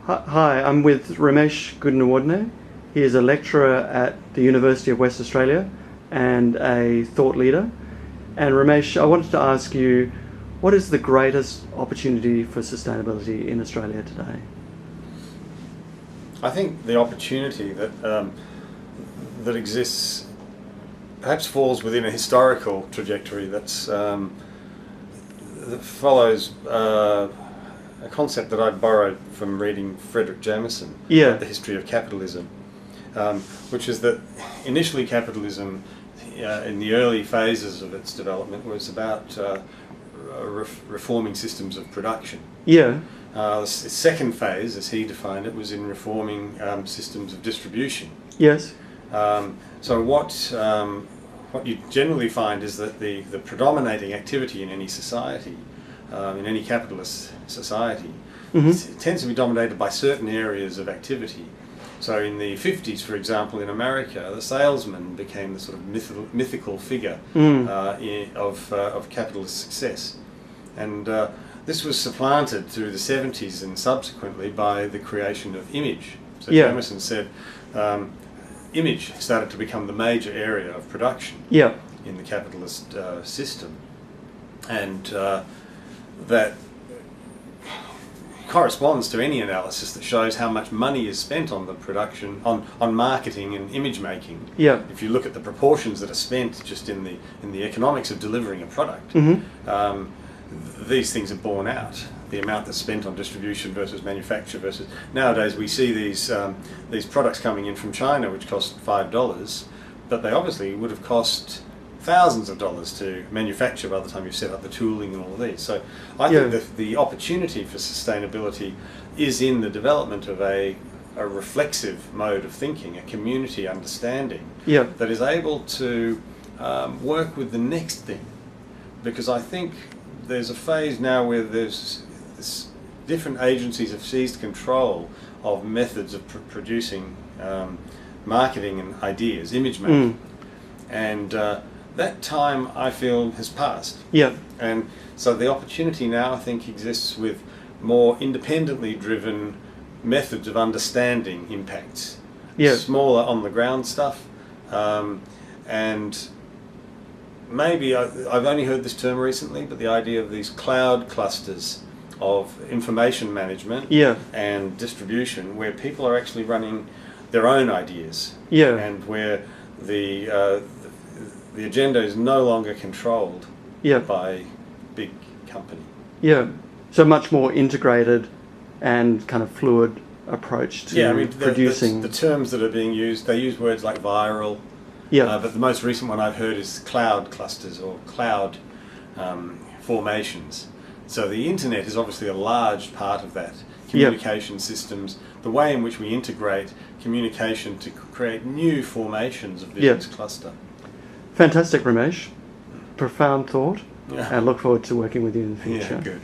Hi, I'm with Romesh Goonewardene. He is a lecturer at the University of West Australia and a thought leader. And Romesh, I wanted to ask you, what is the greatest opportunity for sustainability in Australia today? I think the opportunity that exists perhaps falls within a historical trajectory that follows a concept that I borrowed from reading Frederick Jameson, The History of Capitalism, which is that initially capitalism in the early phases of its development was about reforming systems of production. The second phase, as he defined it, was in reforming systems of distribution. So what you generally find is that the predominating activity in any society, in any capitalist society, tends to be dominated by certain areas of activity. So in the 50s, for example, in America, the salesman became the sort of mythical figure of capitalist success. And this was supplanted through the 70s and subsequently by the creation of image. So Jameson said image started to become the major area of production in the capitalist system. And that corresponds to any analysis that shows how much money is spent on the production, on marketing and image making. If you look at the proportions that are spent just in the economics of delivering a product, these things are borne out. The amount that's spent on distribution versus manufacture versus... Nowadays we see these products coming in from China which cost $5, but they obviously would have cost thousands of dollars to manufacture by the time you've set up the tooling and all of these. So I think that the opportunity for sustainability is in the development of a reflexive mode of thinking, a community understanding that is able to work with the next thing. Because I think there's a phase now where there's different agencies have seized control of methods of producing marketing and ideas, image making. And that time, I feel, has passed. And so the opportunity now, I think, exists with more independently driven methods of understanding impacts. Smaller on-the-ground stuff. And maybe, I've only heard this term recently, but the idea of these cloud clusters of information management and distribution where people are actually running their own ideas and where the agenda is no longer controlled by big company. So much more integrated and kind of fluid approach to producing... The terms that are being used, they use words like viral, but the most recent one I've heard is cloud clusters or cloud formations. So the internet is obviously a large part of that. Communication systems, the way in which we integrate communication to create new formations of business cluster. Fantastic, Romesh. Profound thought, and look forward to working with you in the future. Good.